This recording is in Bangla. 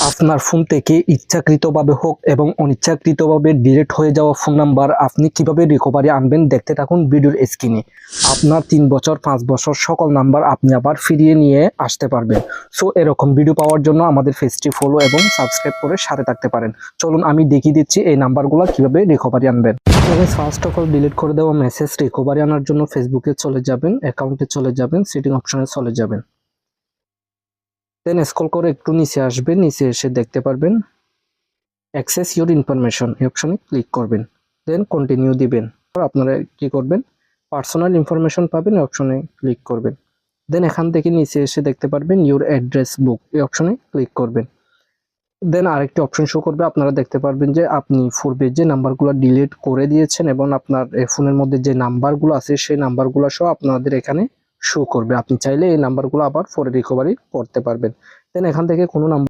আপনার ফোন থেকে ইচ্ছাকৃতভাবে হোক এবং অনিচ্ছাকৃতভাবে ডিলিট হয়ে যাওয়া ফোন নাম্বার আপনি কিভাবে রিকভারি আনবেন দেখতে থাকুন ভিডিওর স্ক্রিনে। আপনার 3 বছর 5 বছর সকল নাম্বার আপনি আবার ফিরিয়ে নিয়ে আসতে পারবেন। সো এরকম ভিডিও পাওয়ার জন্য আমাদের পেজটি ফলো এবং সাবস্ক্রাইব করে সাথে থাকতে পারেন। চলুন আমি দেখিয়ে দিচ্ছি এই নাম্বারগুলো কিভাবে রিকভারি আনবেন। ফার্স্ট অফ অল ডিলিট করে দেওয়া মেসেজ রিকভারি আনার জন্য ফেসবুকে চলে যাবেন, অ্যাকাউন্টে চলে যাবেন, সেটিং অপশনে চলে যাবেন। দেন স্ক্রল করে একটু নিচে আসবেন, নিচে এসে দেখতে পারবেন অ্যাক্সেস ইউর ইনফরমেশন, এই অপশনে ক্লিক করবেন। দেন কন্টিনিউ দিবেন। আপনারা কি করবেন, পার্সোনাল ইনফরমেশন পাবেন, এই অপশনে ক্লিক করবেন। দেন এখান থেকে নিচে এসে দেখতে পারবেন ইউর অ্যাড্রেস বুক, এই অপশনে ক্লিক করবেন। দেন আরেকটি অপশন শো করবে, আপনারা দেখতে পারবেন যে আপনি পূর্বে যে নাম্বারগুলো ডিলিট করে দিয়েছেন এবং আপনার ফোনের মধ্যে যে নাম্বারগুলো আছে সেই নাম্বারগুলো সহ আপনাদের এখানে শো করবে। আপনি চাইলে এই নাম্বারগুলো আবার পরে রিকভারি করতে পারবেন। দেন এখান থেকে কোনো নাম্বার